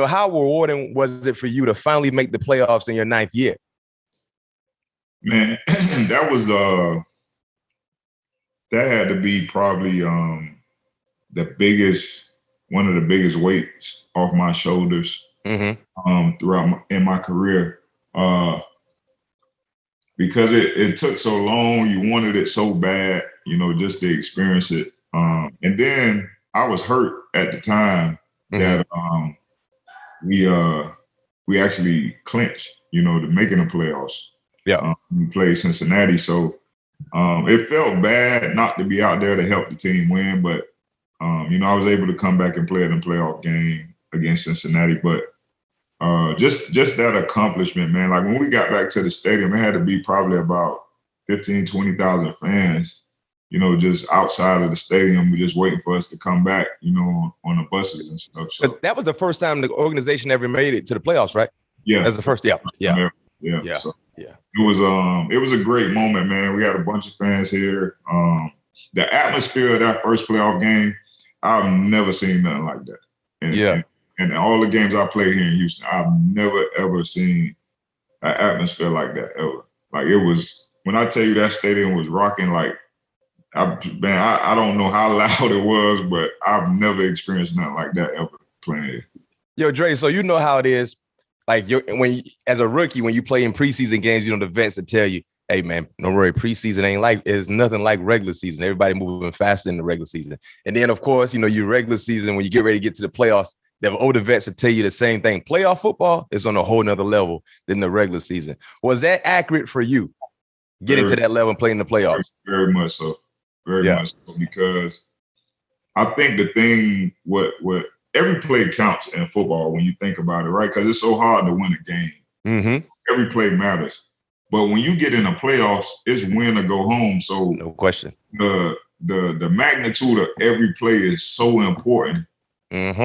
how rewarding was it for you to finally make the playoffs in your 9th year? Man, that was that had to be probably one of the biggest weights off my shoulders throughout in my career. Because it took so long, you wanted it so bad, just to experience it. And then I was hurt at the time that we actually clinched, to making the playoffs. Yeah. We played Cincinnati. So it felt bad not to be out there to help the team win, but I was able to come back and play in the playoff game against Cincinnati. But just that accomplishment, man. Like when we got back to the stadium, it had to be probably about 15, 20,000 fans, just outside of the stadium. We're just waiting for us to come back, on the buses and stuff. So but that was the first time the organization ever made it to the playoffs, right? Yeah. That's the first. Yeah. So it was a great moment, man. We had a bunch of fans here. The atmosphere of that first playoff game, I've never seen nothing like that. And all the games I played here in Houston, I've never, ever seen an atmosphere like that, ever. Like it was, when I tell you that stadium was rocking, like, I don't know how loud it was, but I've never experienced nothing like that ever playing here. Yo, Dre, so you know how it is. Like as a rookie, when you play in preseason games, the vets will tell you, hey, man, don't worry, preseason it's nothing like regular season. Everybody moving faster in the regular season. And then, of course, your regular season, when you get ready to get to the playoffs, the older vets will tell you the same thing. Playoff football is on a whole nother level than the regular season. Was that accurate for you, getting to that level and playing the playoffs? Very much so. Very much so. Because I think the thing, what every play counts in football when you think about it, right? Because it's so hard to win a game. Mm-hmm. Every play matters. But when you get in the playoffs, it's win or go home. So no question. The magnitude of every play is so important. In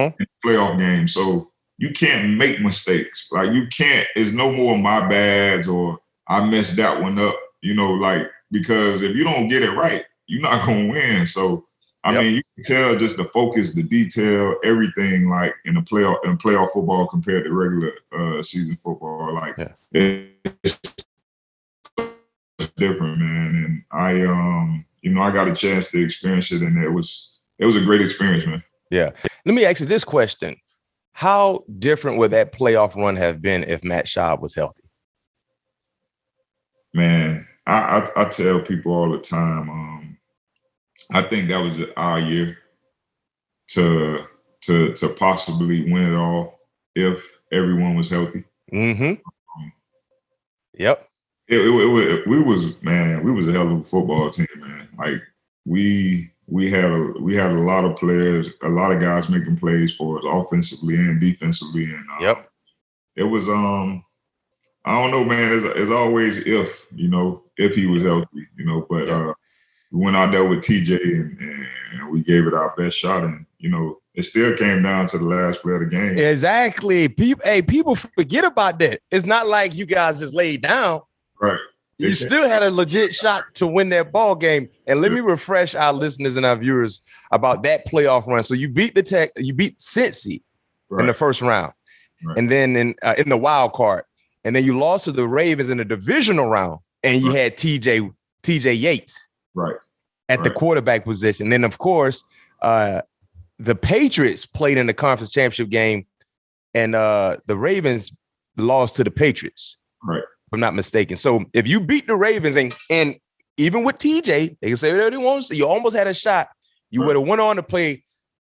playoff games. So you can't make mistakes. Like you can't, it's no more my bads or I messed that one up, because if you don't get it right, you're not going to win. So, I mean, you can tell just the focus, the detail, everything like in playoff football compared to regular season football. Like it's different, man. And I got a chance to experience it, and it was a great experience, man. Yeah. Let me ask you this question. How different would that playoff run have been if Matt Schaub was healthy? Man, I tell people all the time, I think that was our year to possibly win it all if everyone was healthy. Yep. We was a hell of a football team, man. Like we had a lot of players, a lot of guys making plays for us offensively and defensively. And it was I don't know, man. It's always if he was healthy, but we went out there with TJ and we gave it our best shot, and it still came down to the last play of the game. Exactly. People forget about that. It's not like you guys just laid down. Right. You still had a legit shot to win that ball game. And let me refresh our listeners and our viewers about that playoff run. So you beat you beat Cincy in the first round, and then in the wild card, and then you lost to the Ravens in the divisional round, and you had TJ Yates at the quarterback position. And then of course, the Patriots played in the conference championship game, and the Ravens lost to the Patriots. Right. If I'm not mistaken. So if you beat the Ravens and even with TJ, they can say whatever they want. So you almost had a shot. You would have went on to play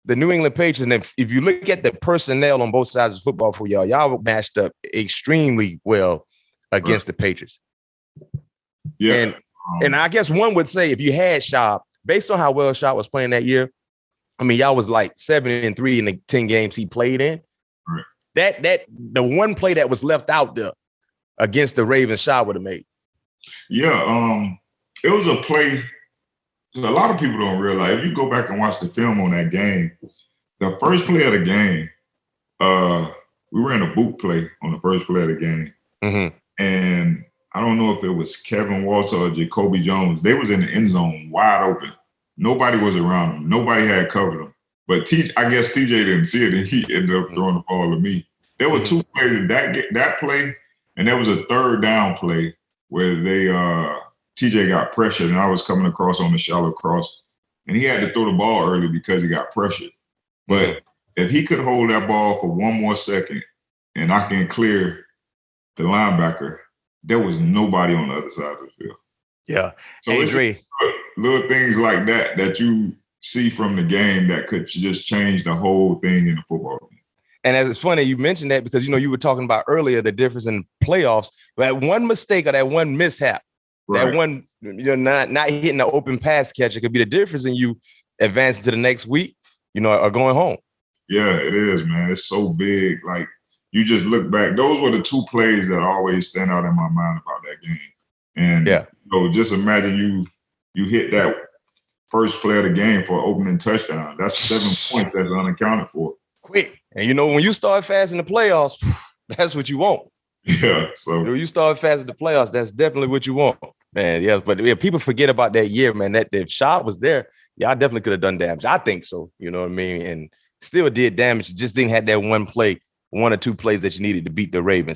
the New England Patriots. And if you look at the personnel on both sides of football for y'all matched up extremely well against the Patriots. Yeah. And I guess one would say if you had Schaub, based on how well Schaub was playing that year, I mean, y'all was like 7-3 in the 10 games he played in. Right. That the one play that was left out there against the Ravens, Schaub would have made. Yeah, it was a play. A lot of people don't realize. If you go back and watch the film on that game, the first play of the game, we ran a boot play on the first play of the game, and I don't know if it was Kevin Walter or Jacoby Jones. They was in the end zone, wide open. Nobody was around them. Nobody had covered them. But I guess TJ didn't see it, and he ended up throwing the ball to me. There were two plays in that play, and there was a third down play where TJ got pressured, and I was coming across on the shallow cross, and he had to throw the ball early because he got pressured. But if he could hold that ball for one more second, and I can clear the linebacker, there was nobody on the other side of the field. Yeah. So it's little things like that you see from the game that could just change the whole thing in the football game. And it's funny you mentioned that because, you were talking about earlier the difference in playoffs. That one mistake or that one mishap, that one not hitting the open pass catch, it could be the difference in you advancing to the next week, or going home. Yeah, it is, man. It's so big. Like, you just look back. Those were the two plays that always stand out in my mind about that game. And just imagine you hit that first play of the game for an opening touchdown. That's 7 points that's unaccounted for. Quick. And when you start fast in the playoffs, that's what you want. Yeah. So when you start fast in the playoffs, that's definitely what you want. Man, yeah. But people forget about that year, man. That if Schaub was there, y'all definitely could have done damage. I think so. You know what I mean? And still did damage. Just didn't have that one play, one or two plays that you needed to beat the Ravens.